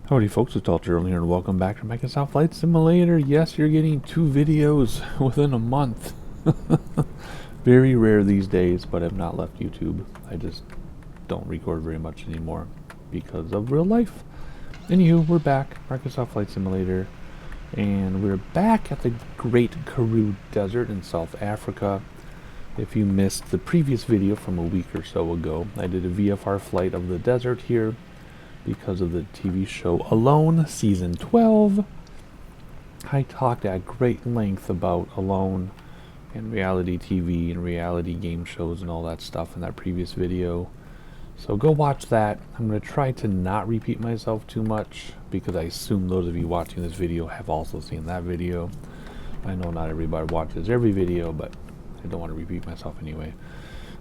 Howdy folks, it's Alter here and welcome back to Microsoft Flight Simulator. Yes, you're getting 2 videos within a month. Very rare these days, but I've not left YouTube. I just don't record very much anymore because of real life. Anywho, we're back, Microsoft Flight Simulator, and we're back at the Great KAROO Desert in South Africa. If you missed the previous video from a week or so ago, I did a VFR flight of the desert here because of the TV show Alone, Season 12. I talked at great length about Alone and reality TV and reality game shows and all that stuff in that previous video. So go watch that. I'm going to try to not repeat myself too much because I assume those of you watching this video have also seen that video. I know not everybody watches every video, but I don't want to repeat myself anyway.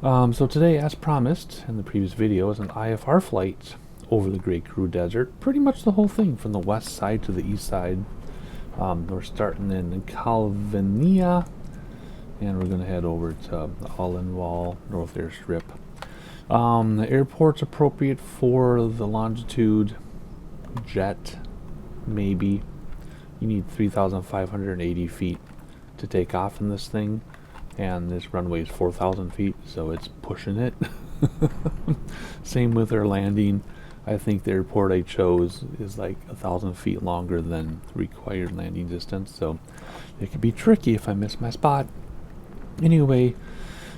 So today, as promised in the previous video, is an IFR flight over the Great KAROO Desert. Pretty much the whole thing from the west side to the east side. We're starting in Calvinia, and we're going to head over to Aliwal, North Airstrip. The airport's appropriate for the Longitude jet, maybe. You need 3,580 feet to take off in this thing, and this runway is 4,000 feet, so it's pushing it. Same with our landing. I think the airport I chose is like 1,000 feet longer than the required landing distance, so it could be tricky if I miss my spot. Anyway,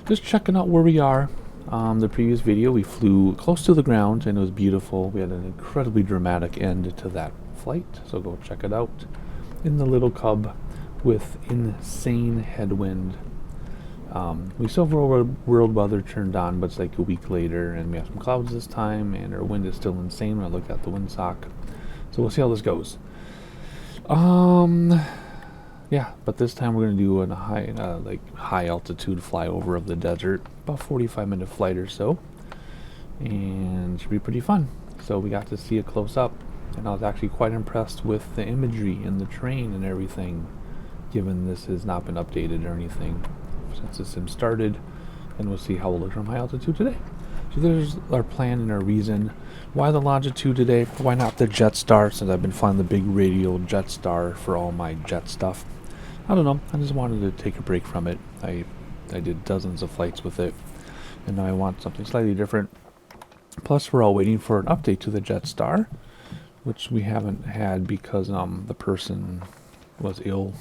just checking out where we are. The previous video we flew close to the ground and it was beautiful. We had an incredibly dramatic end to that flight, so go check it out. In the little Cub with insane headwind. We still have world weather turned on, but it's like a week later, and we have some clouds this time, and our wind is still insane when I look at the windsock. So we'll see how this goes. Yeah, but this time we're gonna do a high altitude flyover of the desert, about 45-minute flight or so, and it should be pretty fun. So we got to see it close up, and I was actually quite impressed with the imagery and the terrain and everything, given this has not been updated or anything since the sim started, and we'll see how we'll look from high altitude today. So there's our plan and our reason. Why the Longitude today? Why not the Jetstar, since I've been flying the big radial Jetstar for all my jet stuff? I don't know, I just wanted to take a break from it. I did dozens of flights with it, and now I want something slightly different. Plus we're all waiting for an update to the Jetstar, which we haven't had because the person was ill.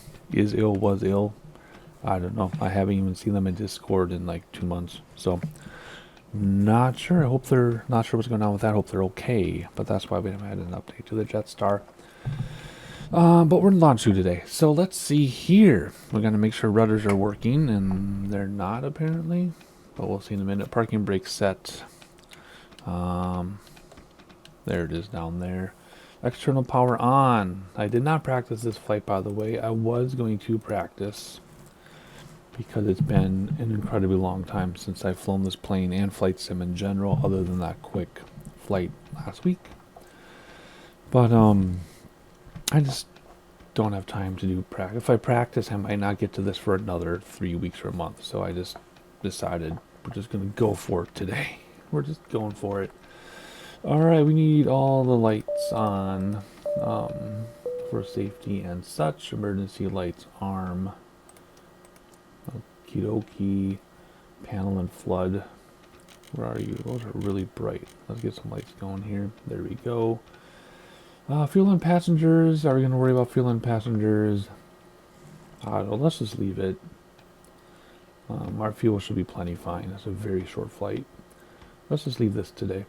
I don't know. I haven't even seen them in Discord in like 2 months. So, not sure. I hope they're not sure what's going on with that. I hope they're okay. But that's why we haven't had an update to the Jetstar. But we're in Longitude today. So let's see here. We're going to make sure rudders are working, and they're not apparently. But we'll see in a minute. Parking brake set. There it is down there. External power on. I did not practice this flight, by the way. I was going to practice, because it's been an incredibly long time since I've flown this plane and flight sim in general, other than that quick flight last week. But I just don't have time to do practice. If I practice, I might not get to this for another 3 weeks or a month. So I just decided we're just going to go for it today. We're just going for it. Alright, we need all the lights on for safety and such. Emergency lights, arm. Okie, panel and flood. Where are you? Those are really bright. Let's get some lights going here. There we go. Fuel and passengers. Are we going to worry about fuel and passengers? I don't know. Let's just leave it. Our fuel should be plenty fine. It's a very short flight. Let's just leave this today.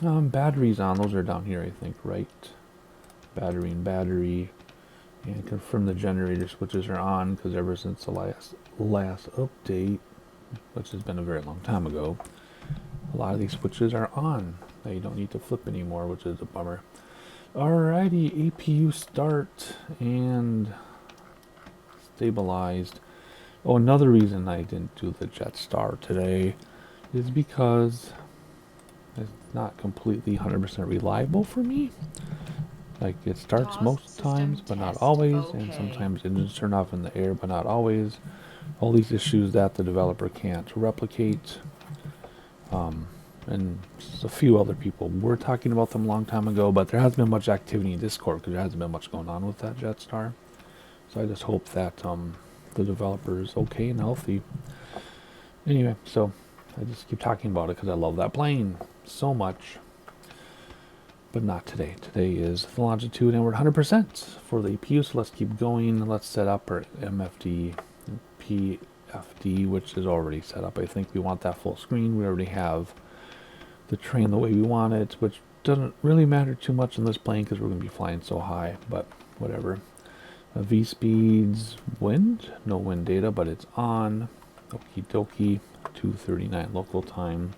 Batteries on. Those are down here, I think, right? Battery and battery. And confirm the generator switches are on, because ever since the last update, which has been a very long time ago, a lot of these switches are on. Now you don't need to flip anymore, which is a bummer. Alrighty, APU start and stabilized. Oh, another reason I didn't do the Jetstar today is because it's not completely 100% reliable for me. Like, it starts most times, but not always, and sometimes engines turn off in the air, but not always. All these issues that the developer can't replicate. and a few other people were talking about them a long time ago, but there hasn't been much activity in Discord because there hasn't been much going on with that Jetstar. So I just hope that the developer is okay and healthy. Anyway, so I just keep talking about it because I love that plane so much. But not today. Today is the Longitude, and we're 100% for the APU, so let's keep going. Let's set up our MFD and PFD, which is already set up. I think we want that full screen. We already have the train the way we want it, which doesn't really matter too much in this plane because we're going to be flying so high, but whatever. V speeds, wind, no wind data, but it's on. Okie dokie, 2:39 local time.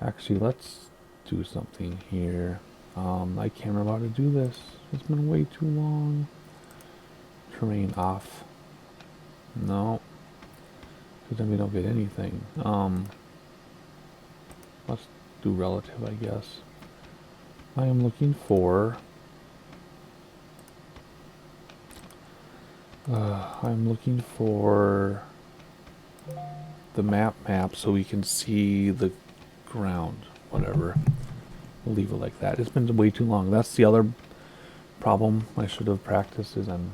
Actually, let's do something here. I can't remember how to do this. It's been way too long. Terrain off. No. Because then we don't get anything. Let's do relative, I guess. I am looking for... I'm looking for the map so we can see the ground. Whatever. We'll leave it like that. It's been way too long. That's the other problem I should have practiced, is I'm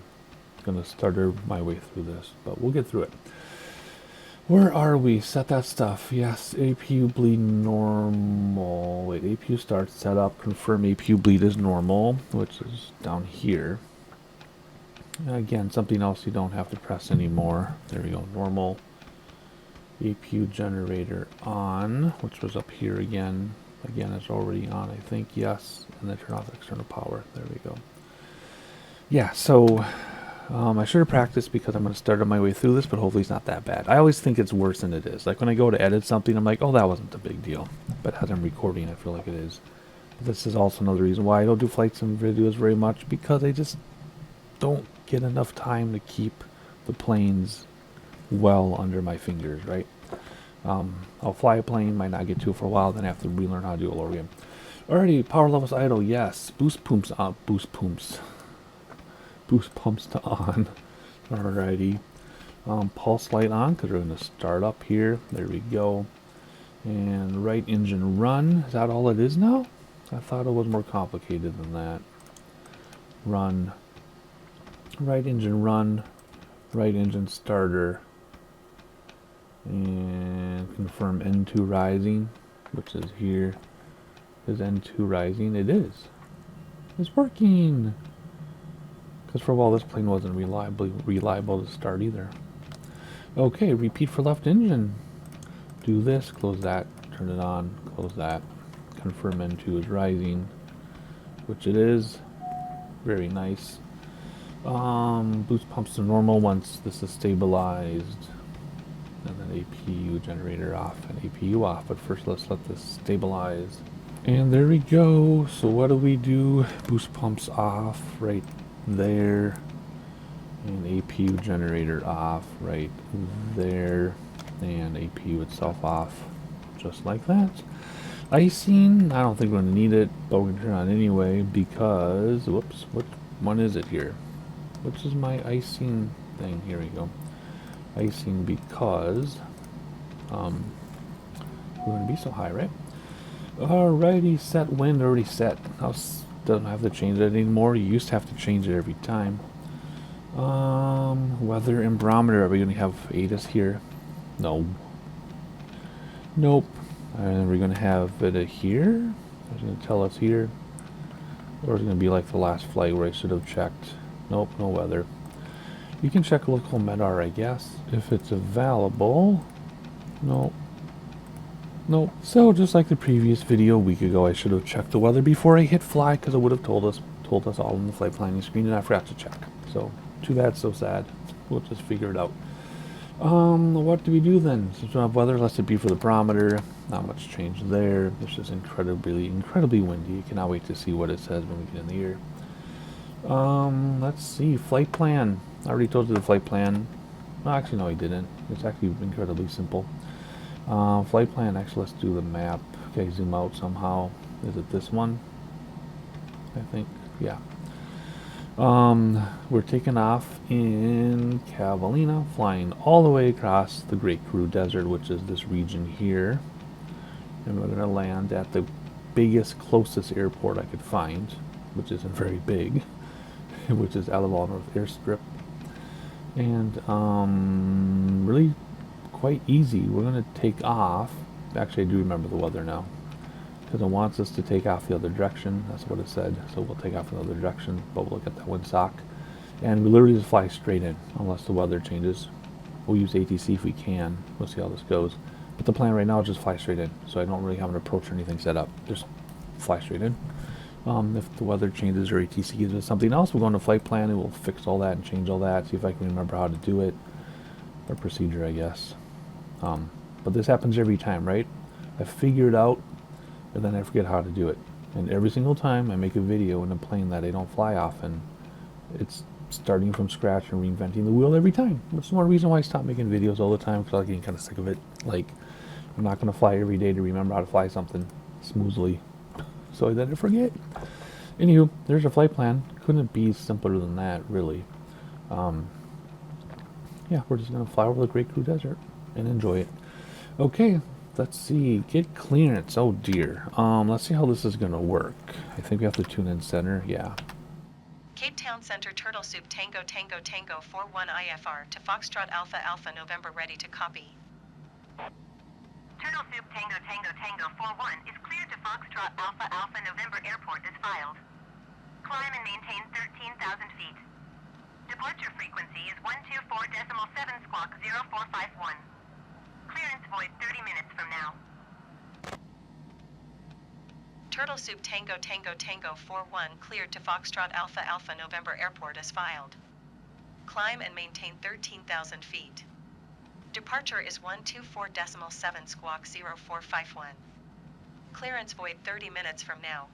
going to stutter my way through this, but we'll get through it. Where are we? Set that stuff. Yes, APU bleed normal. Wait, APU start setup. Confirm APU bleed is normal, which is down here. Again, something else you don't have to press anymore. There we go, normal. APU generator on, which was up here again. Again, it's already on, I think, yes. And then turn off external power. There we go. Yeah, so I should have practiced because I'm going to start on my way through this, but hopefully it's not that bad. I always think it's worse than it is. Like when I go to edit something, I'm like, oh, that wasn't a big deal. But as I'm recording, I feel like it is. This is also another reason why I don't do flight sim videos very much, because I just don't get enough time to keep the planes well under my fingers, right? I'll fly a plane, might not get to it for a while, then I have to relearn how to do it all over again. Alrighty, power levels idle, yes. Boost pumps on, boost pumps to on. Alrighty. Pulse light on, because we're going to start up here. There we go. And right engine run. Is that all it is now? I thought it was more complicated than that. Run. Right engine run. Right engine starter. And confirm N2 rising, which is here. Is N2 rising? It is. It's working. Because for a while this plane wasn't reliable to start either. Okay, repeat for left engine. Do this, close that, turn it on, close that. Confirm N2 is rising, which it is. Very nice. Boost pumps to normal once this is stabilized. And then APU generator off and APU off. But first let's let this stabilize. And there we go. So what do? Boost pumps off right there. And APU generator off right there. And APU itself off. Just like that. Icing, I don't think we're going to need it, but we're going to turn it on anyway because, whoops, what one is it here? Which is my icing thing? Here we go. Icing because we're going to be so high, right? Alrighty, set wind already set. Now doesn't have to change it anymore. You used to have to change it every time. Weather and barometer. Are we going to have ATIS here? No. Nope. And we're going to have it here. It's going to tell us here. Or it's going to be like the last flight where I should have checked. Nope, no weather. You can check local MEDAR, I guess, if it's available. Nope. Nope. So just like the previous video a week ago, I should have checked the weather before I hit fly because it would have told us all on the flight planning screen, and I forgot to check. So too bad, so sad. We'll just figure it out. What do we do then? Since we don't have weather, let's it be for the barometer. Not much change there. It's just incredibly windy. You cannot wait to see what it says when we get in the air. Let's see. Flight plan. I already told you the flight plan. Well, actually, no, I didn't. It's actually incredibly simple. Flight plan. Actually, let's do the map. Okay, zoom out somehow. Is it this one? I think. Yeah. We're taking off in Calvinia, flying all the way across the Great Karoo Desert, which is this region here. And we're going to land at the biggest, closest airport I could find, which isn't very big, which is Aliwal North Airstrip. And really quite easy. We're going to take off. Actually, I do remember the weather now, because it wants us to take off the other direction. That's what it said. So we'll take off the other direction, but we'll look at that windsock. And we literally just fly straight in, unless the weather changes. We'll use ATC if we can. We'll see how this goes. But the plan right now is just fly straight in. So I don't really have an approach or anything set up. Just fly straight in. If the weather changes or ATC gives us something else, we'll go into flight plan and we'll fix all that and change all that. See if I can remember how to do it. Or procedure, I guess. But this happens every time, right? I figure it out, and then I forget how to do it. And every single time I make a video in a plane that I don't fly often, it's starting from scratch and reinventing the wheel every time. Which is one reason why I stopped making videos all the time, because I was getting kind of sick of it. Like, I'm not going to fly every day to remember how to fly something smoothly, so that I forget. Anywho, there's a flight plan. Couldn't be simpler than that, really. Yeah, we're just going to fly over the Great Karoo Desert and enjoy it. Okay, let's see. Get clearance. Oh dear. Let's see how this is going to work. I think we have to tune in center. Yeah. Cape Town Center Turtle Soup Tango Tango Tango 41 IFR to Foxtrot Alpha Alpha November ready to copy. Turtle Soup Tango Tango Tango 41 is cleared to Foxtrot Alpha Alpha November Airport as filed. Climb and maintain 13,000 feet. Departure frequency is 124.7 squawk 0451. Clearance void 30 minutes from now. Turtle Soup Tango Tango Tango 41 cleared to Foxtrot Alpha Alpha November Airport as filed. Climb and maintain 13,000 feet. Departure is 124.7 squawk 0451. Clearance void 30 minutes from now.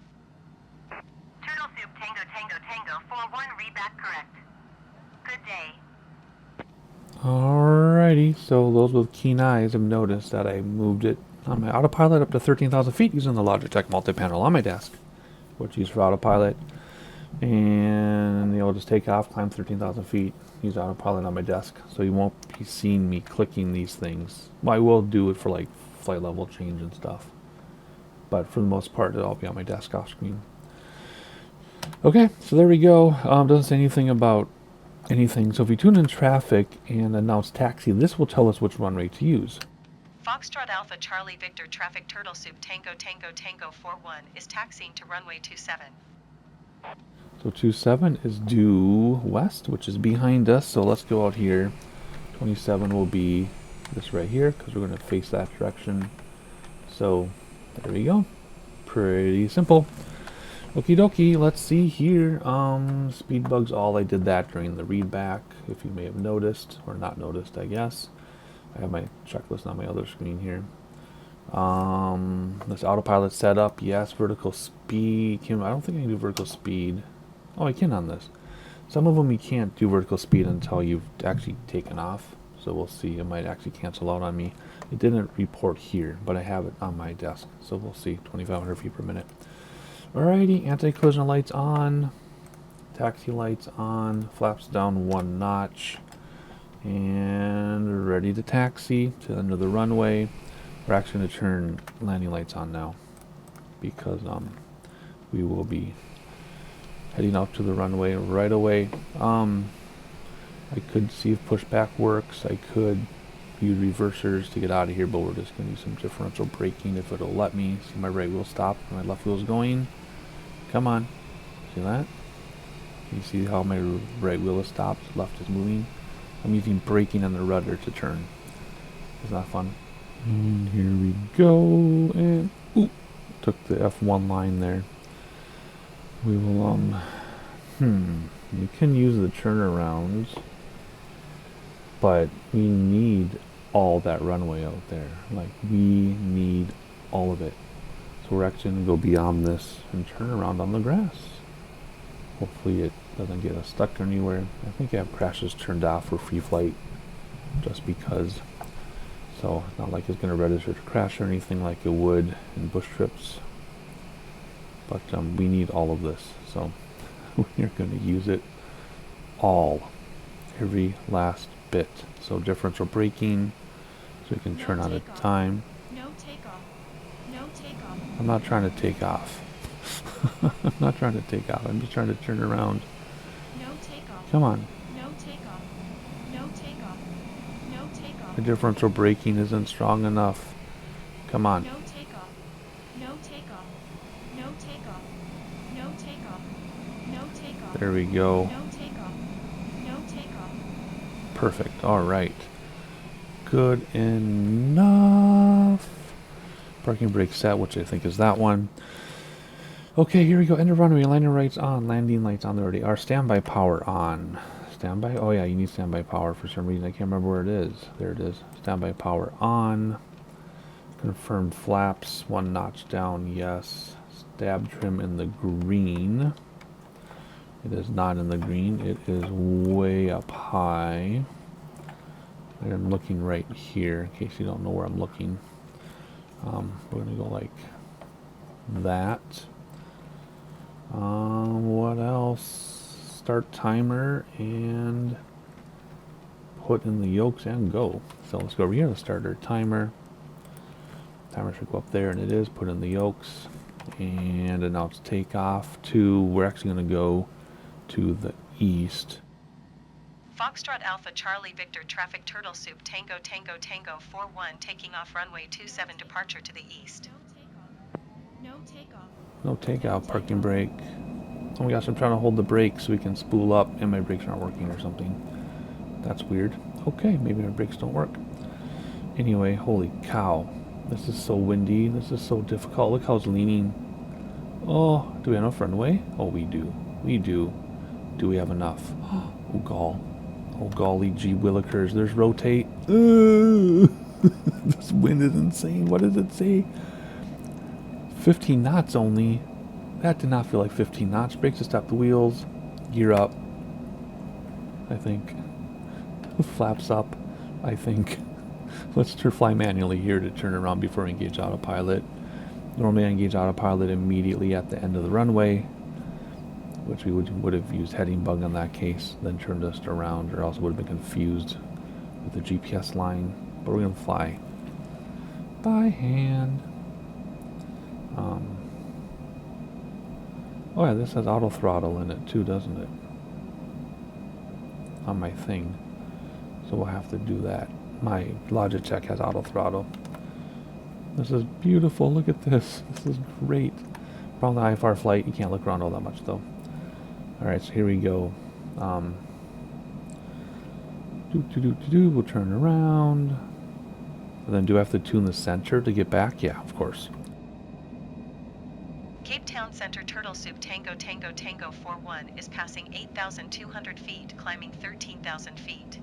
Turtle Soup Tango Tango Tango 41 read back correct. Good day. Alrighty, so those with keen eyes have noticed that I moved it on my autopilot up to 13,000 feet using the Logitech multi-panel on my desk, which I use for autopilot. And you'll just take off, climb 13,000 feet, use autopilot on my desk. So you won't be seeing me clicking these things. Well, I will do it for like flight level change and stuff, but for the most part, it'll all be on my desk off screen. Okay, so there we go. Doesn't say anything about anything. So if we tune in traffic and announce taxi, this will tell us which runway to use. Foxtrot Alpha Charlie Victor Traffic Turtle Soup Tango Tango Tango 41 is taxiing to runway 27. So 27 is due west, which is behind us. So let's go out here. 27 will be this right here, because we're going to face that direction. So there we go. Pretty simple. Okie dokie, let's see here. Speed bugs all. I did that during the readback, if you may have noticed, or not noticed, I guess. I have my checklist on my other screen here. This autopilot setup, yes. Vertical speed. I don't think I can do vertical speed. Oh, I can on this. Some of them you can't do vertical speed until you've actually taken off. So we'll see. It might actually cancel out on me. It didn't report here, but I have it on my desk. So we'll see. 2,500 feet per minute. Alrighty, anti-collision lights on, taxi lights on, flaps down 1 notch, and ready to taxi to the end of the runway. We're actually going to turn landing lights on now, because we will be heading out to the runway right away. I could see if pushback works. I could use reversers to get out of here, but we're just going to use some differential braking if it'll let me. See, my right wheel stopped, my left wheel's going. Come on. See that? Can you see how my right wheel is stopped? Left is moving. I'm using braking on the rudder to turn. Isn't that fun? And here we go. And ooh, took the F1 line there. We will you can use the turnarounds, but we need all that runway out there. Like, we need all of it. So we're actually going to go beyond this and turn around on the grass. Hopefully it doesn't get us stuck anywhere. I think I have crashes turned off for free flight, just because. So it's not like it's going to register to crash or anything like it would in bush trips. But we need all of this. So we're going to use it all. Every last bit. So differential braking, so we can turn on at time. No takeoff. No I'm not trying to take off. I'm not trying to take off. I'm just trying to turn around. No takeoff. Come on. No takeoff. No takeoff. No takeoff. The differential braking isn't strong enough. Come on. No takeoff. No takeoff. No takeoff. No takeoff. No takeoff. There we go. No takeoff. No takeoff. Perfect. All right. Good enough. Parking brake set, which I think is that one. Okay, here we go. End of runway. Landing lights on. Landing lights on. There already are. Standby power on. Standby. Oh yeah, you need standby power for some reason. I can't remember where it is. There it is. Standby power on. Confirm flaps. 1 notch down. Yes. Stab trim in the green. It is not in the green. It is way up high. I'm looking right here, in case you don't know where I'm looking. We're going to go like that. What else? Start timer and put in the yokes and go. So let's go over here. Let's start our timer. Timer should go up there, and it is. Put in the yokes and announce takeoff to. We're actually going to go to the east. Foxtrot Alpha Charlie Victor Traffic Turtle Soup Tango Tango Tango 41 taking off runway 27 departure to the east. No takeoff. No takeout, parking brake. Oh my gosh, I'm trying to hold the brake so we can spool up and my brakes aren't working or something. That's weird. Okay, maybe my brakes don't work. Anyway, holy cow. This is so windy. This is so difficult. Look how it's leaning. Oh, do we have enough runway? Oh, we do. We do. Do we have enough? Oh, gall. Oh, golly gee willikers. There's rotate. This wind is insane. What does it say? 15 knots only. That did not feel like 15 knots. Brakes to stop the wheels. Gear up. I think. Flaps up. I think. Let's fly manually here to turn around before we engage autopilot. Normally I engage autopilot immediately at the end of the runway, which we would have used heading bug in that case, then turned us around, or else would have been confused with the GPS line. But we're going to fly by hand. Oh yeah, this has auto throttle in it too, doesn't it? On my thing. So we'll have to do that. My Logitech has auto throttle. This is beautiful. Look at this. This is great. From the IFR flight, you can't look around all that much though. Alright, so here we go. We'll turn around. And then do I have to tune the center to get back? Yeah, of course. Cape Town Center Turtle Soup Tango Tango Tango 41 is passing 8,200 feet, climbing 13,000 feet.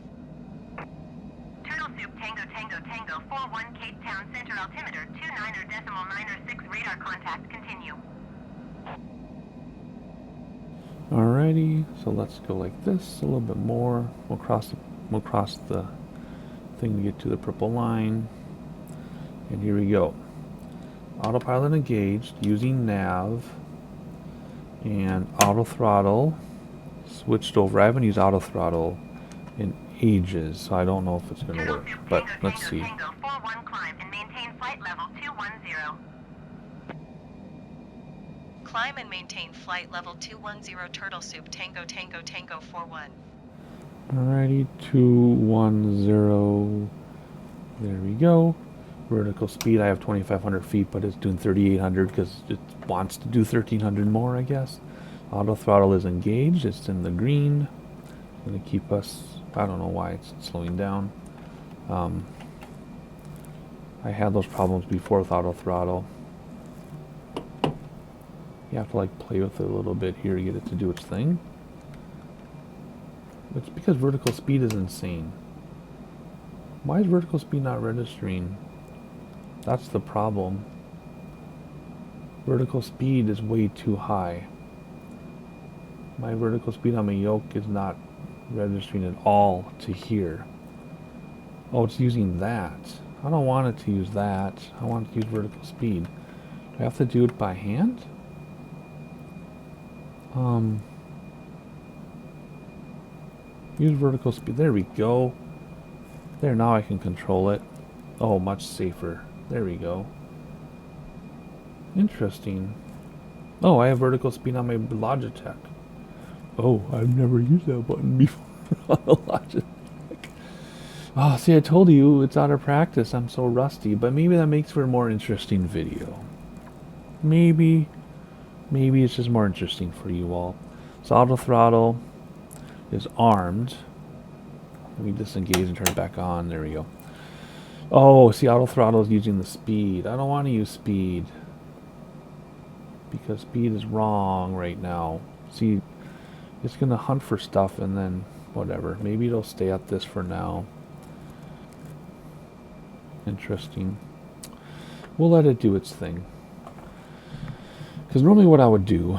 Turtle Soup Tango Tango Tango 41 Cape Town Center altimeter 29.906 radar contact continue. Alrighty, so let's go like this a little bit more. We'll cross the thing to get to the purple line. And here we go. Autopilot engaged using nav and auto throttle switched over. I haven't used auto throttle in ages, so I don't know if it's going to work, but let's see. Tango 41 climb and maintain flight level 210. Climb and maintain flight level 210 Turtle Soup Tango Tango Tango 41. Alrighty, 210. There we go. Vertical speed, I have 2,500 feet, but it's doing 3,800 because it wants to do 1,300 more, I guess. Auto throttle is engaged. It's in the green. It's going to keep us, I don't know why it's slowing down. I had those problems before with auto throttle. You have to like play with it a little bit here to get it to do its thing. It's because vertical speed is insane. Why is vertical speed not registering? That's the problem. Vertical speed is way too high. My vertical speed on my yoke is not registering at all to here. Oh, it's using that. I don't want it to use that. I want it to use vertical speed. Do I have to do it by hand? Use vertical speed. There we go. There, now I can control it. Oh, much safer. There we go. Interesting. Oh, I have vertical speed on my Logitech. Oh, I've never used that button before on the Logitech. Oh, see, I told you it's out of practice. I'm so rusty, but maybe that makes for a more interesting video. Maybe it's just more interesting for you all. So auto throttle is armed. Let me disengage and turn it back on. There we go. Oh, see, auto throttle is using the speed. I don't want to use speed because speed is wrong right now. See, it's gonna hunt for stuff and then whatever. Maybe it'll stay at this for now. Interesting. We'll let it do its thing. Because normally what I would do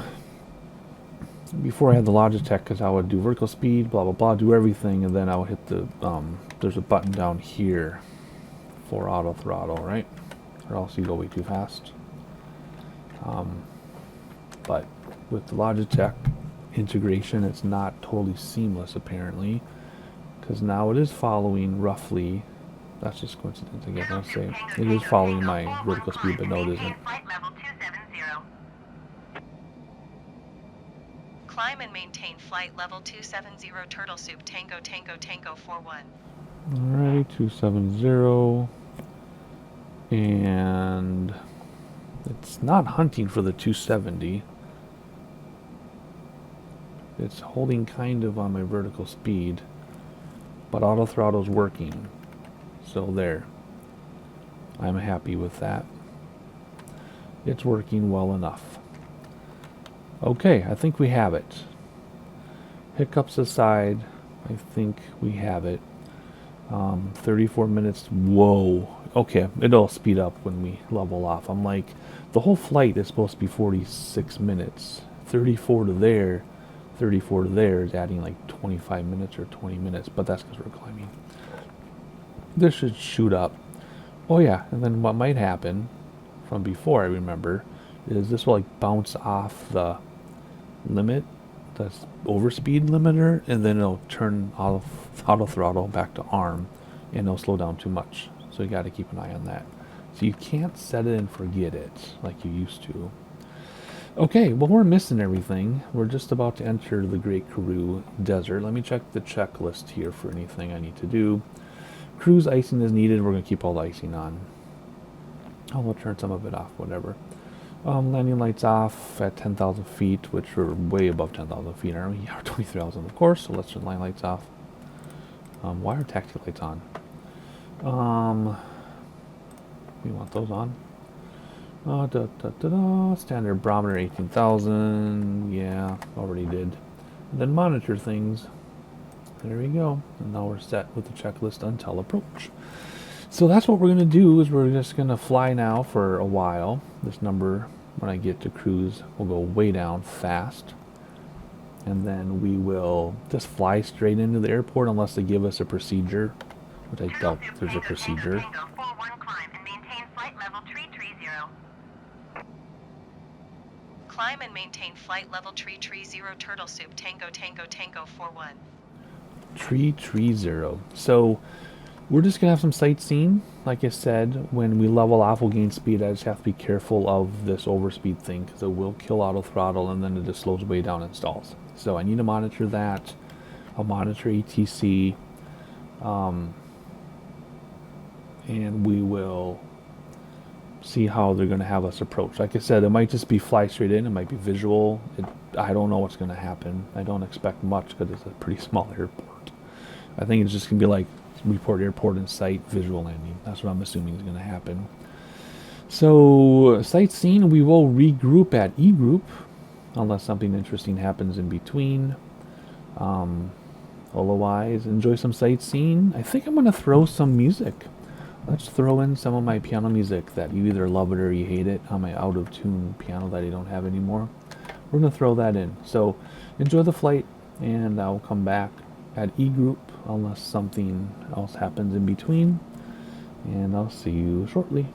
before I had the Logitech, because I would do vertical speed, blah blah blah, do everything, and then I would hit the there's a button down here for auto throttle, right? Or else you go way too fast. But with the Logitech integration, it's not totally seamless apparently, because now it is following roughly. That's just coincidence, I guess. I'll say it is following my vertical speed, but no, it isn't. Climb and maintain flight level 270 Turtle Soup Tango Tango Tango 41. Alright, 270. And it's not hunting for the 270. It's holding kind of on my vertical speed, but auto throttle's working. So there. I'm happy with that. It's working well enough. Okay, I think we have it. Hiccups aside, I think we have it. 34 minutes. Whoa. Okay, it'll speed up when we level off. I'm like, the whole flight is supposed to be 46 minutes. 34 to there, 34 to there is adding like 25 minutes or 20 minutes, but that's because we're climbing. This should shoot up. Oh yeah, and then what might happen from before, I remember, is this will like bounce off the limit, the overspeed limiter, and then it'll turn auto throttle back to arm, and it'll slow down too much. So you got to keep an eye on that. So you can't set it and forget it like you used to. Okay, well, we're missing everything. We're just about to enter the Great KAROO Desert. Let me check the checklist here for anything I need to do. Cruise icing is needed. We're going to keep all the icing on. Oh, we'll turn some of it off, whatever. Landing lights off at 10,000 feet, which we're way above 10,000 feet, aren't we? Yeah, 20,000, of course, so let's turn line lights off. Why are taxi lights on? We want those on. Standard barometer 18,000. Yeah, already did. And then monitor things. There we go. And now we're set with the checklist until approach. So that's what we're going to do, is we're just going to fly now for a while. This number, when I get to cruise, will go way down fast. And then we will just fly straight into the airport unless they give us a procedure, which I doubt there's a procedure. Climb and maintain flight level 330 Turtle Soup Tango Tango Tango 41. 330. So we're just gonna have some sightseeing. Like I said, when we level off, we'll gain speed. I just have to be careful of this overspeed thing, because it will kill auto throttle and then it just slows way down and stalls. So I need to monitor that. I'll monitor ATC, and we will see how they're going to have us approach. Like I said, it might just be fly straight in. It might be visual. I don't know what's going to happen. I don't expect much because it's a pretty small airport. I think it's just going to be like report airport in sight, visual landing. That's what I'm assuming is going to happen. So sightseeing, we will regroup at E group unless something interesting happens in between. Otherwise, enjoy some sightseeing. I think I'm going to throw some music. Let's throw in some of my piano music that you either love it or you hate it on my out of tune piano that I don't have anymore. We're going to throw that in. So enjoy the flight, and I'll come back at E group unless something else happens in between, and I'll see you shortly.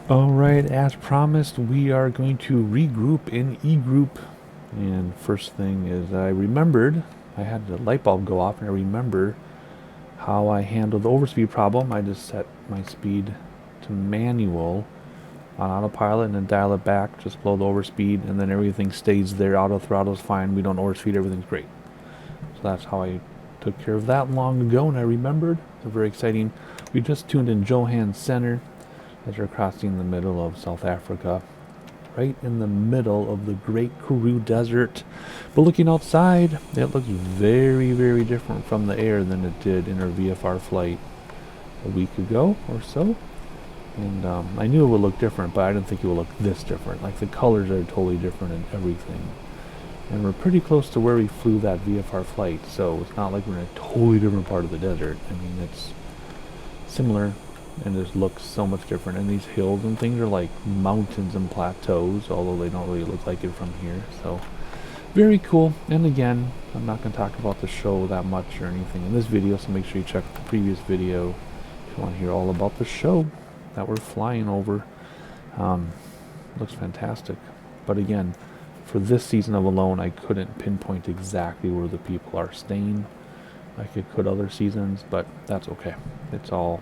Alright, as promised, we are going to regroup in E-group. And first thing is I remembered, I had the light bulb go off and I remember how I handled the overspeed problem. I just set my speed to manual on autopilot and then dial it back just below the overspeed, and then everything stays there. Auto throttle's fine, we don't overspeed, everything's great. So that's how I took care of that long ago, and I remembered. So very exciting. We just tuned in Johan Center as we're crossing the middle of South Africa, right in the middle of the Great KAROO Desert. But looking outside, it looks very, very different from the air than it did in our VFR flight a week ago or so. And I knew it would look different, but I didn't think it would look this different. Like the colors are totally different and everything. And we're pretty close to where we flew that VFR flight, so it's not like we're in a totally different part of the desert. I mean, it's similar, and it looks so much different. And these hills and things are like mountains and plateaus, although they don't really look like it from here. So very cool. And again, I'm not going to talk about the show that much or anything in this video, so make sure you check the previous video if you want to hear all about the show that we're flying over. Looks fantastic. But again, for this season of Alone, I couldn't pinpoint exactly where the people are staying like I could other seasons, but that's okay. It's all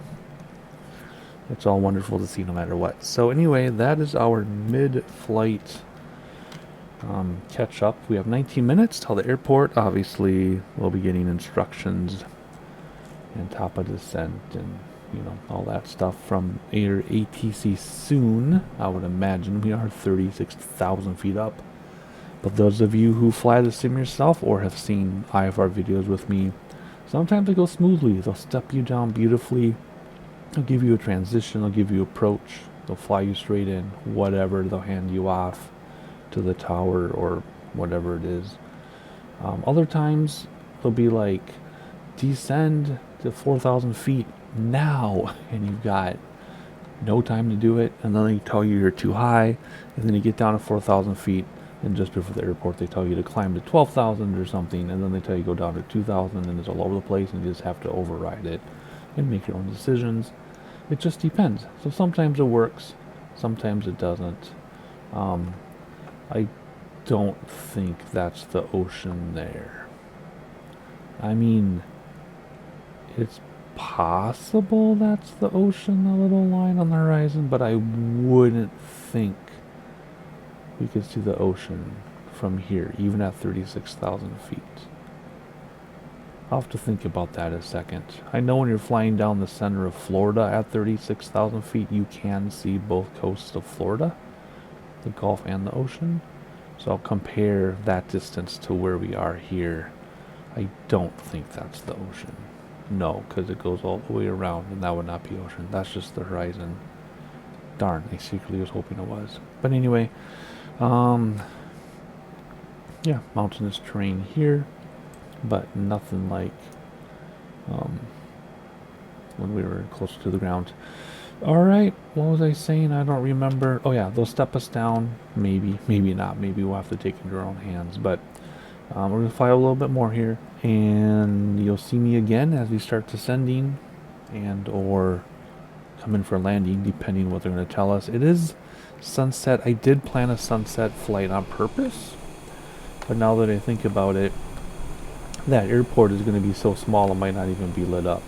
wonderful to see no matter what. So anyway, that is our mid-flight catch up. We have 19 minutes till the airport. Obviously, we'll be getting instructions and top of descent and all that stuff from Air ATC soon. I would imagine we are 36,000 feet up. But those of you who fly the sim yourself or have seen IFR videos with me, sometimes it goes smoothly. They'll step you down beautifully. They'll give you a transition. They'll give you approach. They'll fly you straight in. Whatever. They'll hand you off to the tower or whatever it is. Other times, they'll be like, descend to 4,000 feet now, and you've got no time to do it, and then they tell you you're too high, and then you get down to 4,000 feet, and just before the airport they tell you to climb to 12,000 or something, and then they tell you go down to 2,000, and it's all over the place, and you just have to override it and make your own decisions. It just depends. So sometimes it works, sometimes it doesn't. I don't think that's the ocean there. I mean, it's possible that's the ocean, the little line on the horizon, but I wouldn't think we could see the ocean from here, even at 36,000 feet. I'll have to think about that a second. I know when you're flying down the center of Florida at 36,000 feet, you can see both coasts of Florida, the Gulf and the ocean. So I'll compare that distance to where we are here. I don't think that's the ocean. No, because it goes all the way around, and that would not be ocean. That's just the horizon. Darn, I secretly was hoping it was. But anyway, yeah, mountainous terrain here, but nothing like when we were closer to the ground. Alright, what was I saying? I don't remember. Oh yeah, they'll step us down. Maybe, maybe not. Maybe we'll have to take it into our own hands. But we're going to fly a little bit more here, and you'll see me again as we start descending and or come in for landing, depending what they're going to tell us. It is sunset. I did plan a sunset flight on purpose, but now that I think about it, that airport is going to be so small it might not even be lit up.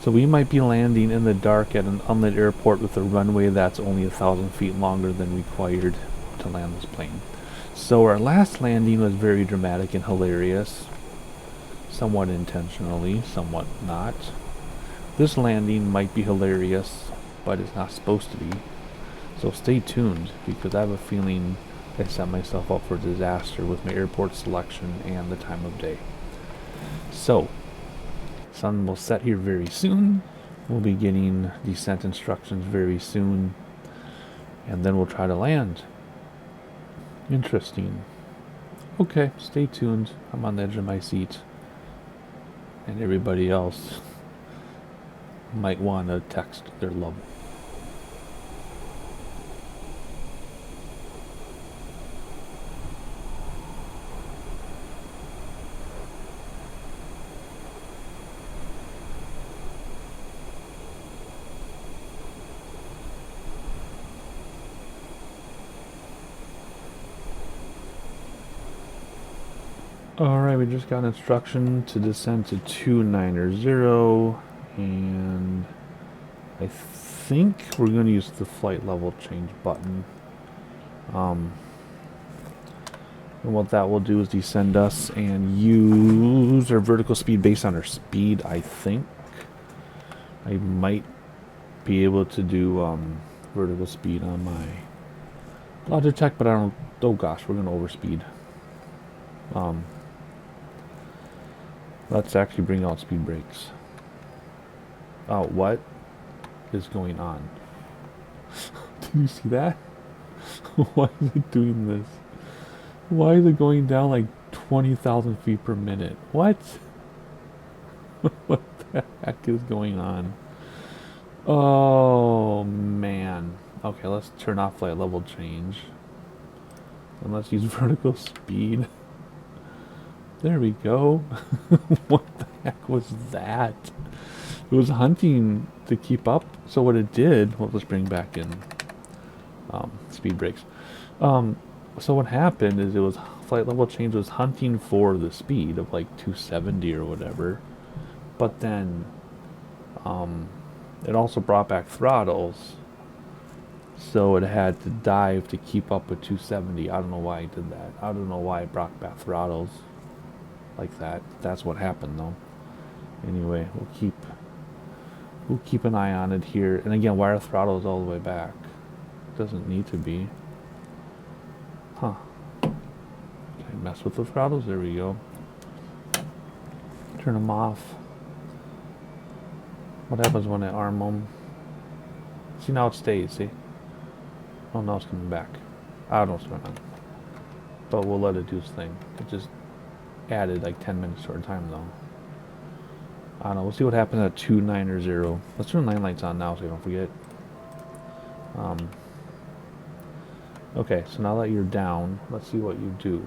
So we might be landing in the dark at an unlit airport with a runway that's only 1,000 feet longer than required to land this plane. So our last landing was very dramatic and hilarious, somewhat intentionally, somewhat not. This landing might be hilarious, but it's not supposed to be. So stay tuned, because I have a feeling I set myself up for disaster with my airport selection and the time of day. So, sun will set here very soon. We'll be getting descent instructions very soon, and then we'll try to land. Interesting. Okay, stay tuned. I'm on the edge of my seat, and everybody else might want to text their love. Alright, we just got instruction to descend to 290, and I think we're going to use the flight level change button. And what that will do is descend us and use our vertical speed based on our speed, I think. I might be able to do vertical speed on my Logitech, but I don't... Oh gosh, we're going to overspeed. Let's actually bring out speed brakes. Oh, what is going on? Did you see that? Why is it doing this? Why is it going down like 20,000 feet per minute? What? What the heck is going on? Oh, man. Okay, let's turn off flight level change. And let's use vertical speed. There we go. What the heck was that? It was hunting to keep up. So what it did, well, let's bring back in speed brakes. So what happened is it was flight level change was hunting for the speed of like 270 or whatever. But then it also brought back throttles. So it had to dive to keep up with 270. I don't know why it did that. I don't know why it brought back throttles like that. That's what happened though. Anyway, we'll keep an eye on it here. And again, why are throttles all the way back? Doesn't need to be. Huh. Can I mess with the throttles? There we go. Turn them off. What happens when I arm them? See, now it stays, see? Oh, now it's coming back. I don't know what's going on. But we'll let it do its thing. It just added like 10 minutes to our time though. I don't know. We'll see what happens at 290. Let's turn the 9 lights on now so you don't forget. Okay, so now that you're down, let's see what you do.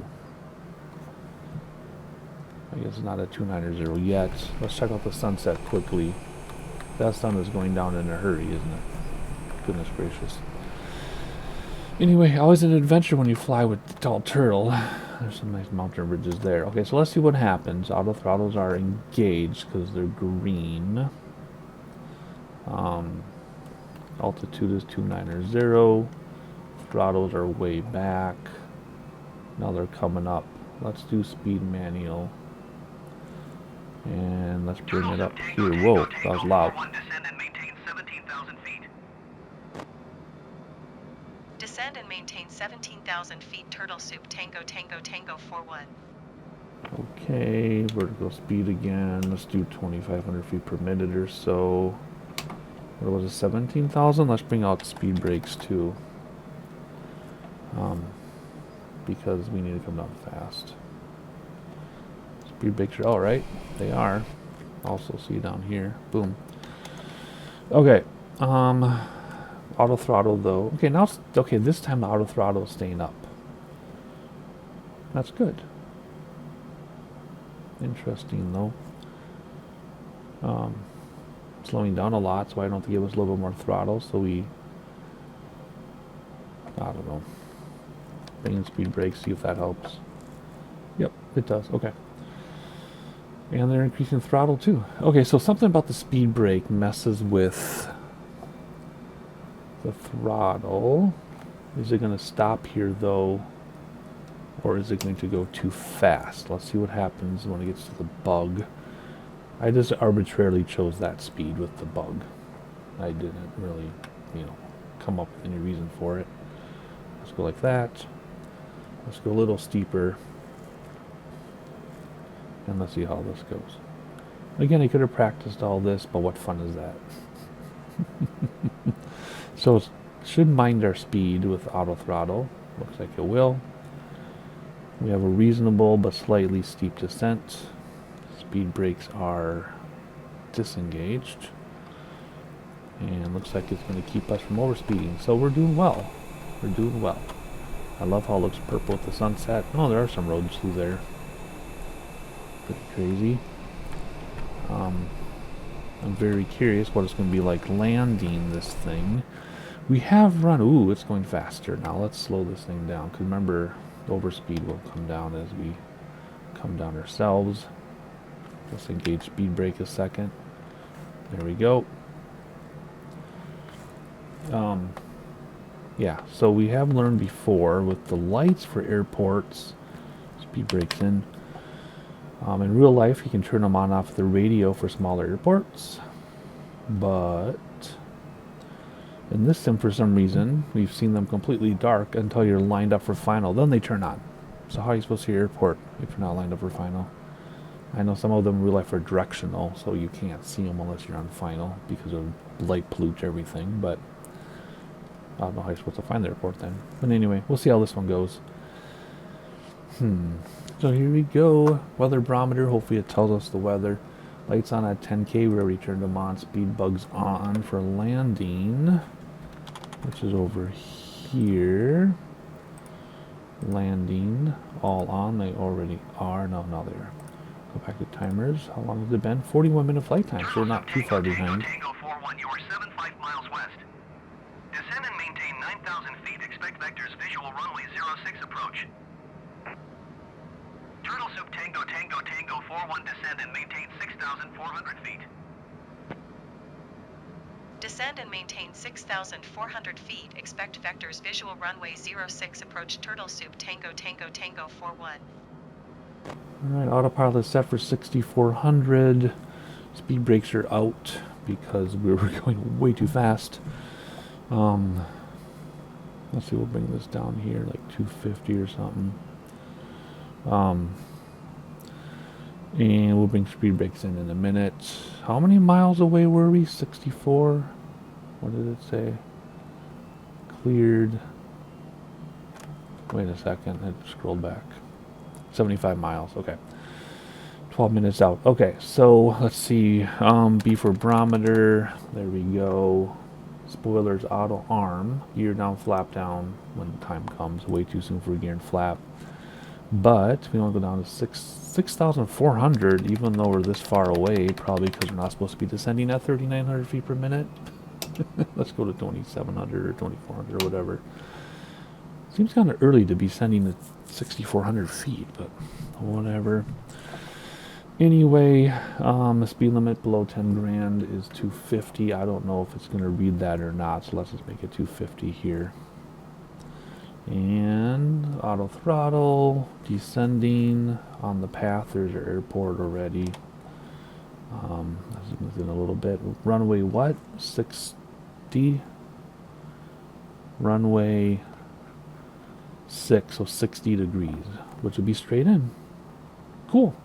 I guess it's not at 290 yet. Let's check out the sunset quickly. That sun is going down in a hurry, isn't it? Goodness gracious. Anyway, always an adventure when you fly with the tall turtle. There's some nice mountain ridges there. Okay, so let's see what happens. Auto throttles are engaged because they're green. Altitude is 290. Throttles are way back. Now they're coming up. Let's do speed manual. And let's bring it up here. Whoa, that was loud. Descend and maintain 17,000 feet. Turtle Soup Tango Tango Tango 41. Okay, vertical speed again. Let's do 2,500 feet per minute or so. What was it, 17,000? Let's bring out speed brakes too. Because we need to come down fast. Speed brakes are alright. They are. Also see down here. Boom. Okay. Auto throttle though. Okay, now it's, okay, this time the auto throttle is staying up. That's good. Interesting though. Slowing down a lot, so I don't have to give us a little bit more throttle, so we, I don't know, bring in speed brakes, see if that helps. Yep, it does. Okay. And they're increasing throttle too. Okay, so something about the speed brake messes with the throttle. Is it going to stop here though, or is it going to go too fast? Let's see what happens when it gets to the bug. I just arbitrarily chose that speed with the bug. I didn't really, come up with any reason for it. Let's go like that. Let's go a little steeper. And let's see how this goes. Again, I could have practiced all this, but what fun is that? So it should mind our speed with auto throttle. Looks like it will. We have a reasonable but slightly steep descent. Speed brakes are disengaged. And looks like it's going to keep us from overspeeding. So we're doing well. We're doing well. I love how it looks purple with the sunset. Oh, there are some roads through there. Pretty crazy. I'm very curious what it's going to be like landing this thing. We have run... Ooh, it's going faster. Now let's slow this thing down. Because remember, overspeed will come down as we come down ourselves. Let's engage speed brake a second. There we go. Yeah, so we have learned before with the lights for airports, speed brakes in. In real life, you can turn them on off the radio for smaller airports, but in this sim, for some reason, we've seen them completely dark until you're lined up for final. Then they turn on. So how are you supposed to see your airport if you're not lined up for final? I know some of them in real life are directional, so you can't see them unless you're on final because of light pollute everything, but I don't know how you're supposed to find the airport then. But anyway, we'll see how this one goes. So here we go. Weather barometer. Hopefully it tells us the weather. Lights on at 10K. We already turned them on. Speed bugs on for landing, which is over here. Landing. All on. They already are. No, they are. Go back to timers. How long has it been? 41-minute flight time, so we're not too far behind. Tango 41, you are 75 miles west. Descend and maintain 9,000 feet. Expect vectors visual runway 06 approach. Turtle Soup Tango 41, descend and maintain 6,400 feet. Descend and maintain 6,400 feet. Expect vectors visual runway 06 approach. Turtle Soup Tango 41. Alright, autopilot is set for 6,400. Speed brakes are out because we were going way too fast. Let's see, we'll bring this down here like 250 or something. And we'll bring speed brakes in a minute. How many miles away were we? 64? What did it say? Cleared. Wait a second, I scrolled back. 75 miles, okay. 12 minutes out. Okay, so let's see. B for barometer. There we go. Spoilers auto arm. Gear down, flap down when the time comes. Way too soon for gear and flap. But we want to go down to 6,400, even though we're this far away, probably because we're not supposed to be descending at 3,900 feet per minute. Let's go to 2,700 or 2,400 or whatever. Seems kind of early to be sending at 6,400 feet, but whatever. Anyway, the speed limit below 10 grand is 250. I don't know if it's going to read that or not, so let's just make it 250 here. And auto throttle, descending on the path. There's our airport already. Let's zoom in a little bit. Runway what? 60? Runway 6, so 60 degrees, which would be straight in. Cool.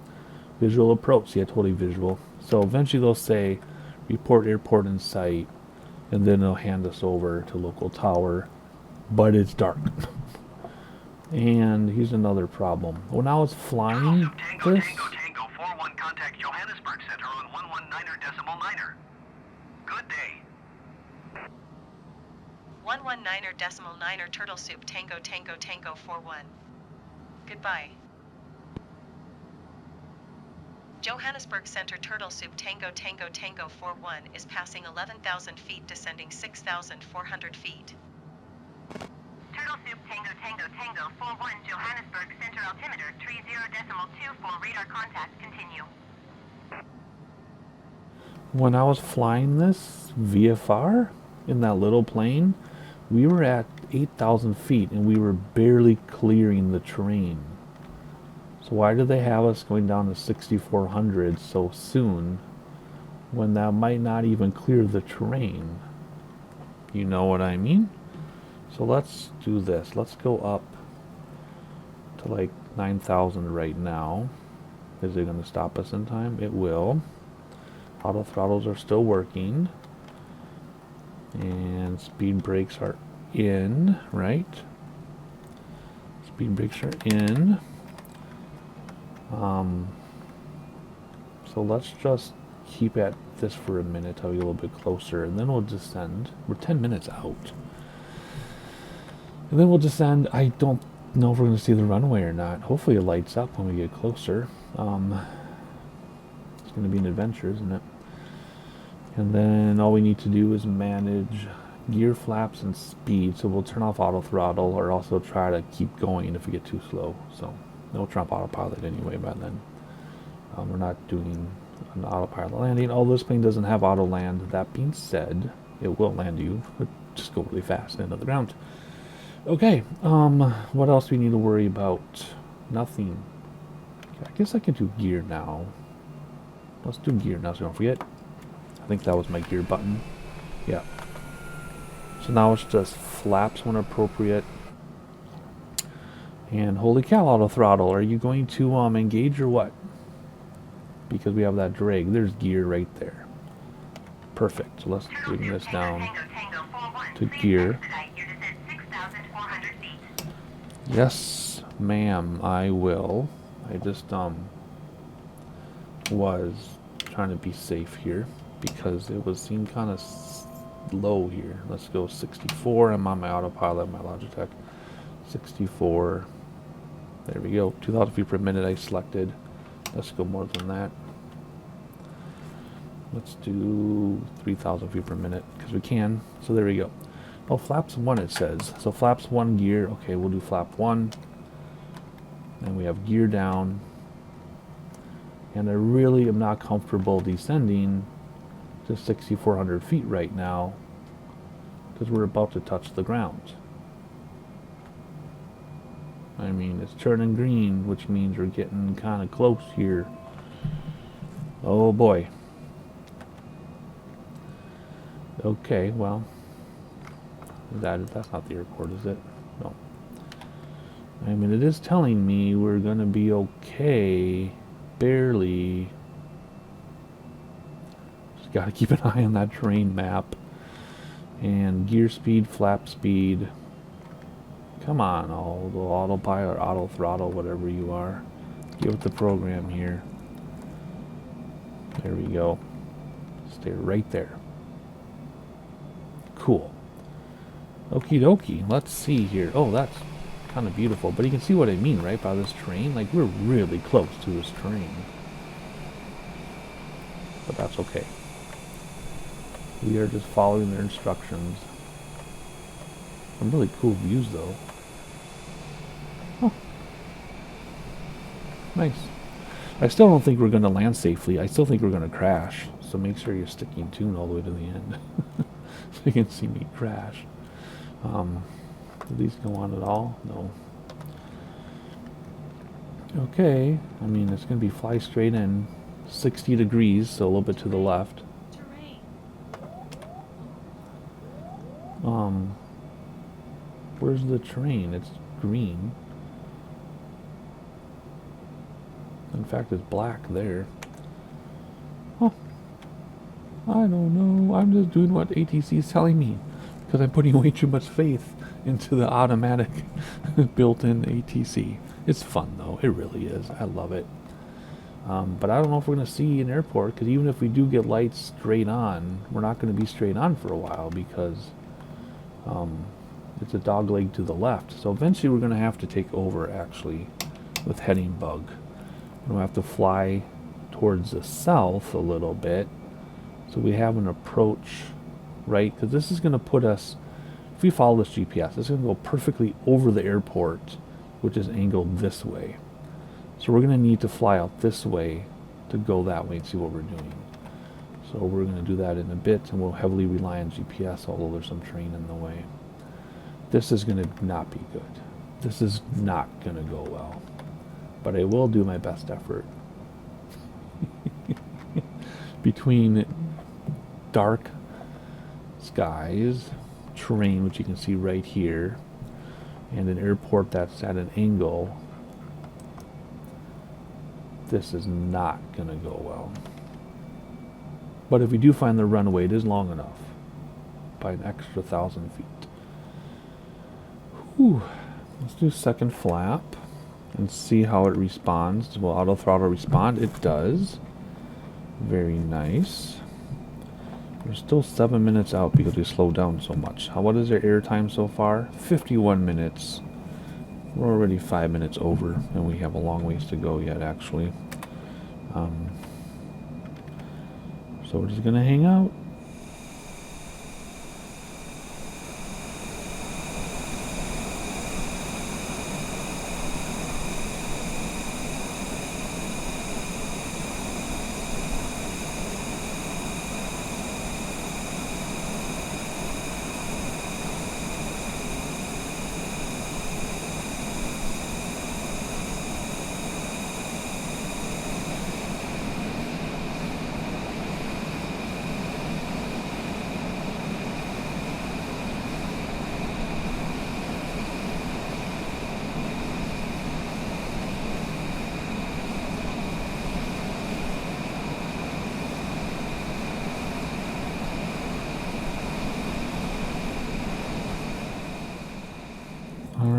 Visual approach. Yeah, totally visual. So eventually they'll say, report airport in sight, and then they'll hand us over to local tower, but it's dark. And here's another problem. When I was flying this... Tango 41, contact Johannesburg Center on 119.9. Good day. 119.9 Turtle Soup Tango 41. Goodbye. Johannesburg Center Turtle Soup Tango 41 is passing 11,000 feet, descending 6,400 feet. Turtle Soup Tango 41, Johannesburg Center altimeter 30.24 radar contact, continue. When I was flying this VFR in that little plane, we were at 8,000 feet and we were barely clearing the terrain. So why do they have us going down to 6,400 so soon when that might not even clear the terrain? You know what I mean? So let's do this. Let's go up to like 9,000 right now. Is it going to stop us in time? It will. Auto throttles are still working. And speed brakes are in, right? Speed brakes are in. So let's just keep at this for a minute till we get a little bit closer, and then we'll descend. We're 10 minutes out. And then we'll descend. I don't know if we're going to see the runway or not. Hopefully it lights up when we get closer. It's going to be an adventure, isn't it? And then all we need to do is manage gear flaps and speed. So we'll turn off auto throttle, or also try to keep going if we get too slow. So No Trump autopilot anyway by then. We're not doing an autopilot landing. Oh, this plane doesn't have auto land. That being said, it will land you. Just go really fast into the ground. Okay, what else do we need to worry about? Nothing. Okay, I guess I can do gear now. Let's do gear now so don't forget. I think that was my gear button. Yeah. So now it's just flaps when appropriate. And holy cow, auto throttle. Are you going to engage or what? Because we have that drag. There's gear right there. Perfect. So let's bring this down to gear. Yes, ma'am, I will. I just was trying to be safe here because it was seemed kind of low here. Let's go 64. I'm on my autopilot, my Logitech. 64. There we go. 2,000 feet per minute I selected. Let's go more than that. Let's do 3,000 feet per minute because we can. So there we go. Oh, flaps 1 it says. So flaps 1 gear. Okay, we'll do flap 1. And we have gear down. And I really am not comfortable descending to 6,400 feet right now because we're about to touch the ground. I mean, it's turning green, which means we're getting kind of close here. Oh boy. Okay, well, that's not the airport, is it? No. I mean, it is telling me we're going to be okay, barely. Just got to keep an eye on that terrain map. And gear speed, flap speed. Come on, autopilot, auto throttle, whatever you are. Get with the program here. There we go. Stay right there. Cool. Okie dokie. Let's see here. Oh, that's kind of beautiful. But you can see what I mean, right? By this terrain. Like, we're really close to this terrain. But that's okay. We are just following their instructions. Some really cool views, though. Oh. Nice. I still don't think we're going to land safely. I still think we're going to crash. So make sure you're sticking tuned all the way to the end. So you can see me crash. Did these go on at all? No. Okay. I mean, it's going to be fly straight in. 60 degrees, so a little bit to the left. Where's the terrain? It's green. In fact, it's black there. Oh. I don't know. I'm just doing what ATC is telling me. Because I'm putting way too much faith into the automatic built-in ATC. It's fun, though. It really is. I love it. But I don't know if we're going to see an airport. Because even if we do get lights straight on, we're not going to be straight on for a while. Because it's a dog leg to the left. So eventually we're going to have to take over, actually, with heading bug. We'll have to fly towards the south a little bit. So we have an approach, right? Because this is going to put us, if we follow this GPS, it's going to go perfectly over the airport, which is angled this way. So we're going to need to fly out this way to go that way and see what we're doing. So we're going to do that in a bit, and we'll heavily rely on GPS, although there's some terrain in the way. This is going to not be good. This is not going to go well. But I will do my best effort. Between dark skies, terrain, which you can see right here, and an airport that's at an angle, this is not going to go well. But if we do find the runway, it is long enough by an extra 1,000 feet. Whew. Let's do second flap and see how it responds. Will auto throttle respond? It does. Very nice. We're still 7 minutes out because we slowed down so much. What is our air time so far? 51 minutes. We're already 5 minutes over, and we have a long ways to go yet, actually. So we're just going to hang out.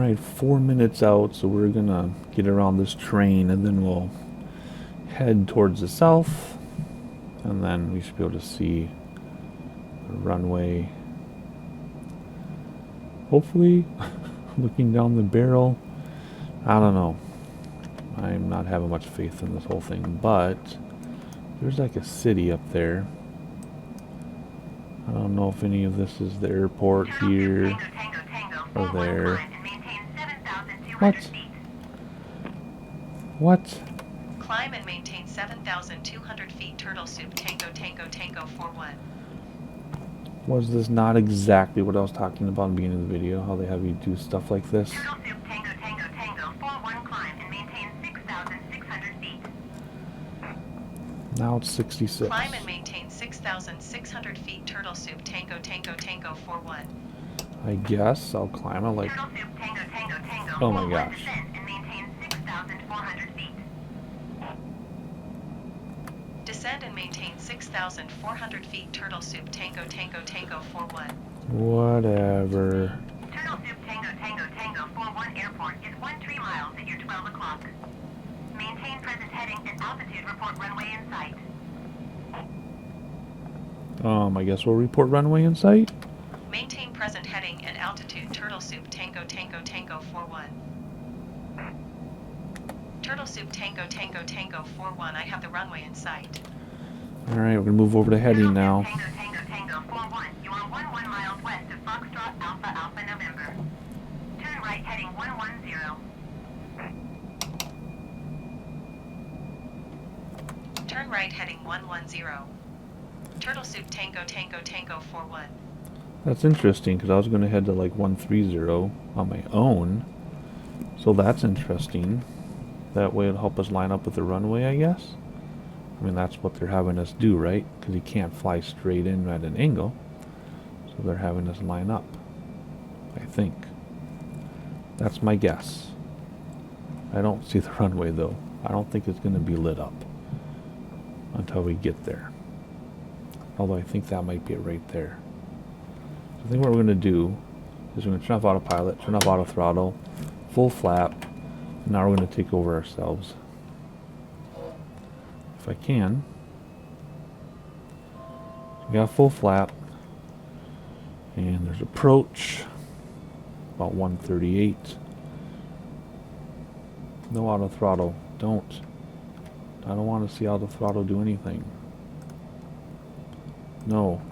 Alright, 4 minutes out, so we're gonna get around this train and then we'll head towards the south, and then we should be able to see the runway. Hopefully, looking down the barrel. I don't know. I'm not having much faith in this whole thing, but there's like a city up there. I don't know if any of this is the airport here or there. What? What? Climb and maintain 7,200 feet. Turtle Soup Tango Tango Tango 41. Was this not exactly what I was talking about in the beginning of the video? How they have you do stuff like this? Turtle Soup Tango Tango Tango 41 climb and maintain 6,600 feet. Now it's 66. Climb and maintain 6,600 feet. Turtle Soup Tango Tango Tango 41. I guess I'll climb it like... Turtle Soup Tango Tango Tango Oh my 41 gosh. descend and maintain 6,400 feet. Descend and maintain 6,400 feet. Turtle Soup Tango Tango Tango 41. Whatever. Turtle Soup Tango Tango Tango 41 airport is 13 miles at your 12 o'clock. Maintain present heading and altitude. Report runway in sight. I guess we'll report runway in sight. Maintain present heading and altitude. Turtle Soup Tango Tango Tango 41. Turtle Soup Tango Tango Tango 41. I have the runway in sight. Alright, we're gonna move over to heading now. Tango Tango Tango 41. You are 11 miles west of Foxtrot Alpha Alpha November. Turn right heading 110. Turn right heading 110. Turtle Soup Tango Tango Tango 41. That's interesting, because I was gonna head to like 130 on my own. So that's interesting. That way it'll help us line up with the runway, I guess. I mean, that's what they're having us do, right? Because you can't fly straight in at an angle. So they're having us line up, I think. That's my guess. I don't see the runway, though. I don't think it's going to be lit up until we get there. Although I think that might be it right there. So I think what we're going to do is we're going to turn off autopilot, turn off auto throttle, full flap. Now we're going to take over ourselves. If I can. We got full flap. And there's approach. About 138. No auto throttle. Don't. I don't want to see auto throttle do anything. No.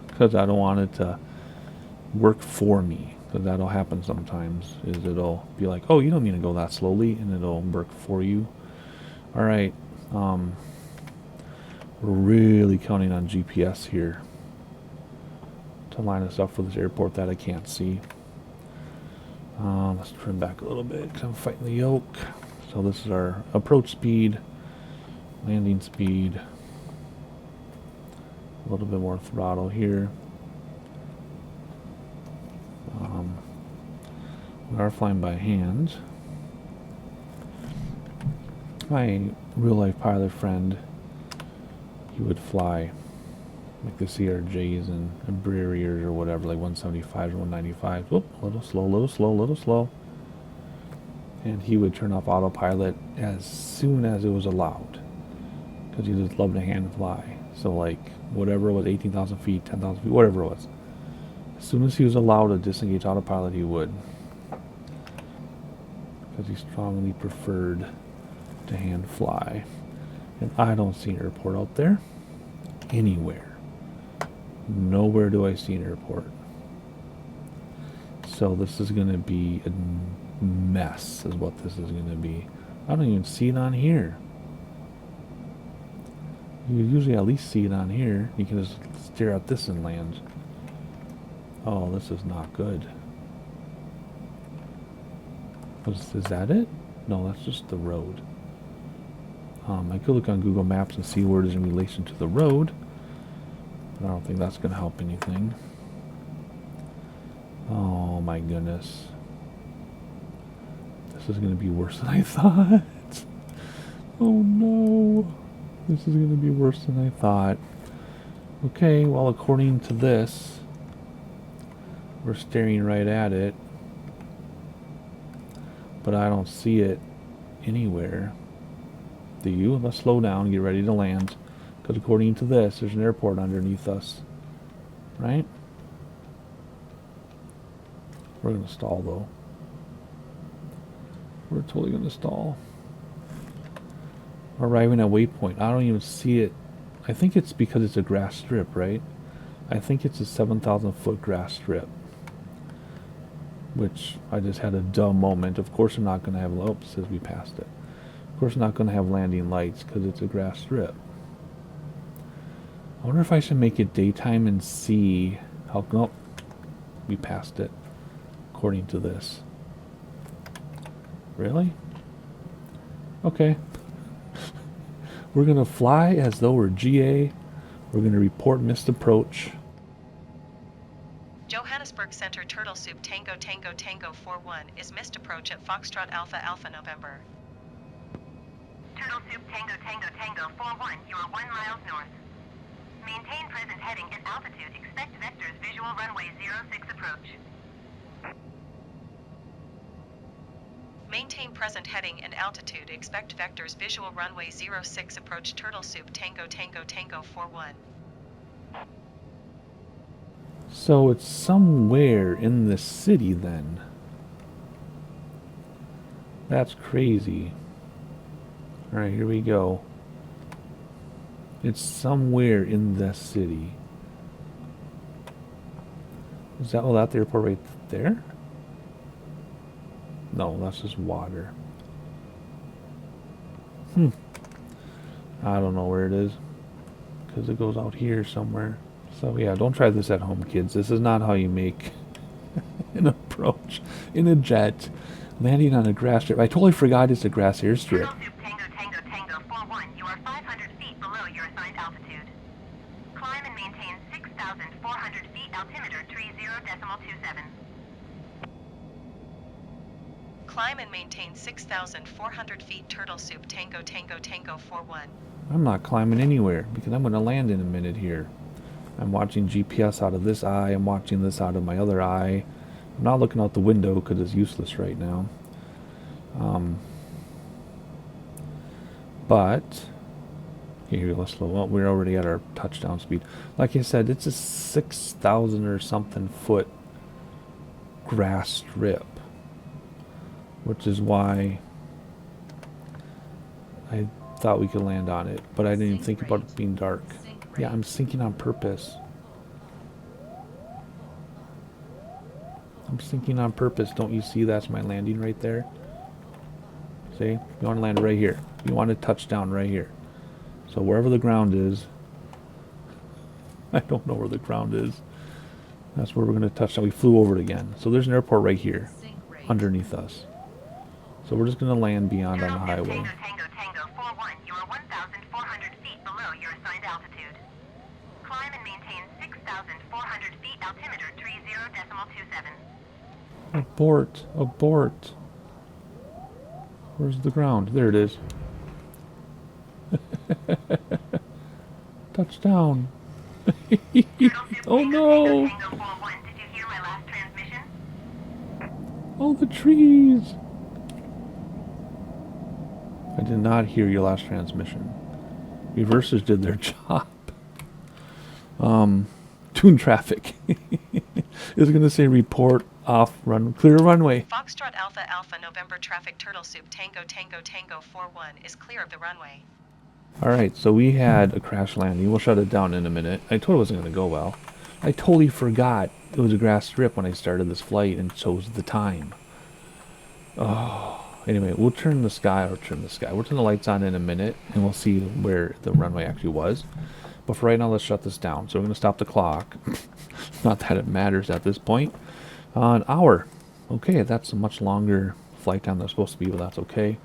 Because I don't want it to work for me. Because that'll happen sometimes, is it'll be like, oh, you don't mean to go that slowly, and it'll work for you. Alright, we're really counting on GPS here to line us up for this airport that I can't see. Let's turn back a little bit because I'm fighting the yoke. So this is our approach speed, landing speed, a little bit more throttle here. We are flying by hand. My real life pilot friend, he would fly like the CRJs and Embraers or whatever, like 175s or 195s. Whoop, a little slow, little slow, little slow. And he would turn off autopilot as soon as it was allowed, because he just loved to hand fly. So like whatever it was, 18,000 feet, 10,000 feet, whatever it was. As soon as he was allowed to disengage autopilot, he would. Because he strongly preferred to hand fly. And I don't see an airport out there. Anywhere. Nowhere do I see an airport. So this is going to be a mess, is what this is going to be. I don't even see it on here. You usually at least see it on here. You can just stare at this and land. Oh, this is not good. Is that it? No, that's just the road. I could look on Google Maps and see where it is in relation to the road, but I don't think that's going to help anything. Oh my goodness. This is going to be worse than I thought. Oh no. This is going to be worse than I thought. Okay, well, according to this, we're staring right at it. but I don't see it anywhere. Do you? Let's slow down, get ready to land. Because according to this, there's an airport underneath us. Right? We're going to stall though. We're totally going to stall. We're arriving at waypoint. I don't even see it. I think it's because it's a grass strip, right? I think it's a 7,000 foot grass strip. Which I just had a dumb moment. Of course I'm not going to have, oh, it says we passed it. Of course I'm not going to have landing lights because it's a grass strip. I wonder if I should make it daytime and see how, nope, we passed it according to this. Really? Okay. We're going to fly as though we're GA. We're going to report missed approach. Johannesburg Center Turtle Soup Tango Tango Tango 41 is missed approach at Foxtrot Alpha Alpha November. Turtle Soup Tango Tango Tango 41, you are 1 mile north. Maintain present heading and altitude. Expect vectors visual runway 06 approach. Maintain present heading and altitude. Expect vectors visual runway 06 approach Turtle Soup Tango Tango Tango 41. So it's somewhere in the city then. That's crazy. Alright, here we go. It's somewhere in the city. Is that, oh, that's the airport right there? No, that's just water. I don't know where it is. Because it goes out here somewhere. So yeah, don't try this at home, kids. This is not how you make an approach in a jet. Landing on a grass strip. I totally forgot it's a grass airstrip. Turtle Soup Tango Tango Tango 41, you are 500 feet below your assigned altitude. Climb and maintain 6,400 feet, altimeter 30.27. Climb and maintain 6,400 feet Turtle Soup Tango Tango Tango 41. I'm not climbing anywhere because I'm going to land in a minute here. I'm watching GPS out of this eye. I'm watching this out of my other eye. I'm not looking out the window because it's useless right now. But here, let's slow. Well, we're already at our touchdown speed. Like I said, it's a 6,000 or something foot grass strip, which is why I thought we could land on it, but I didn't even think about it being dark. Yeah, I'm sinking on purpose. I'm sinking on purpose. Don't you see that's my landing right there? See? You want to land right here. You want to touch down right here. So wherever the ground is, I don't know where the ground is. That's where we're going to touch down. We flew over it again. So there's an airport right here, underneath us. So we're just going to land beyond on the highway. Tango Tango Tango 41, you are 1,400 feet below your assigned altitude. Climb and maintain 6,400 feet, altimeter 30.27. Abort! Abort! Where's the ground? There it is. Touchdown! Oh no! Tango 41, did you hear my last transmission? Oh, the trees! I did not hear your last transmission. Reversers did their job. Tune traffic. It's going to say report off run clear runway. Foxtrot Alpha Alpha November traffic Turtle Soup Tango Tango Tango 41 is clear of the runway. Alright, so we had a crash landing. We'll shut it down in a minute. I told it wasn't going to go well. I totally forgot it was a grass strip when I started this flight and chose the time. Oh, anyway, we'll turn the sky. We'll turn the lights on in a minute and we'll see where the runway actually was. But for right now, let's shut this down. So we're going to stop the clock. Not that it matters at this point. An hour. Okay, that's a much longer flight time than it's supposed to be, but that's okay.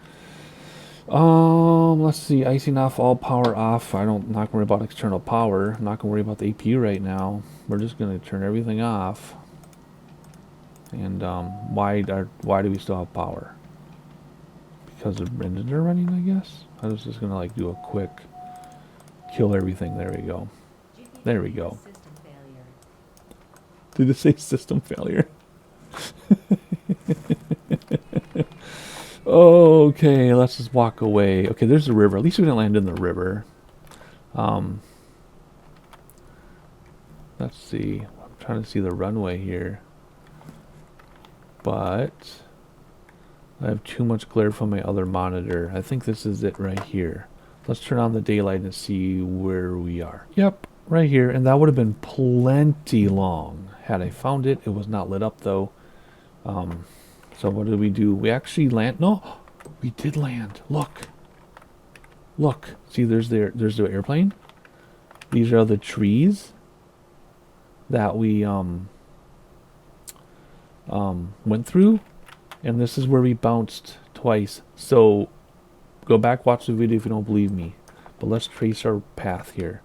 Let's see. Icing off, all power off. Not going to worry about external power. I'm not going to worry about the APU right now. We're just going to turn everything off. And why do we still have power? Because the engines are running, I guess. I was just going to like do a quick kill everything. There we go. There we go. Did it say system failure? Okay, let's just walk away. Okay, there's the river. At least we didn't land in the river. Let's see. I'm trying to see the runway here. But I have too much glare from my other monitor. I think this is it right here. Let's turn on the daylight and see where we are. Yep, right here. And that would have been plenty long had I found it. It was not lit up though. So what did we do? We actually land. No, we did land. Look. Look. See, there's the airplane. These are the trees that we went through, and this is where we bounced twice. So go back, watch the video if you don't believe me, but let's trace our path here.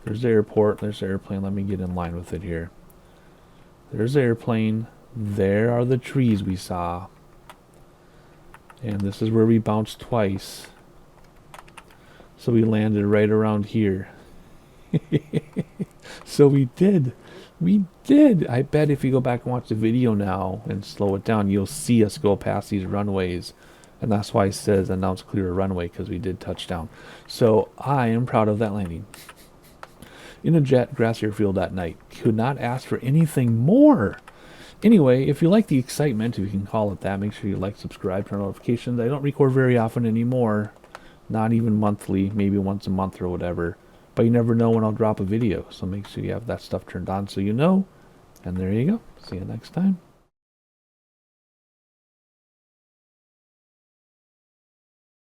There's the airport, there's the airplane. Let me get in line with it here. There's the airplane, there are the trees we saw, and this is where we bounced twice. So we landed right around here. So we did. I bet if you go back and watch the video now and slow it down, you'll see us go past these runways. And that's why it says announce clear runway, because we did touch down. So I am proud of that landing. In a jet grass airfield at night. Could not ask for anything more. Anyway, if you like the excitement, if you can call it that, make sure you like, subscribe, turn on notifications. I don't record very often anymore. Not even monthly, maybe once a month or whatever. But you never know when I'll drop a video. So make sure you have that stuff turned on so you know. And there you go. See you next time.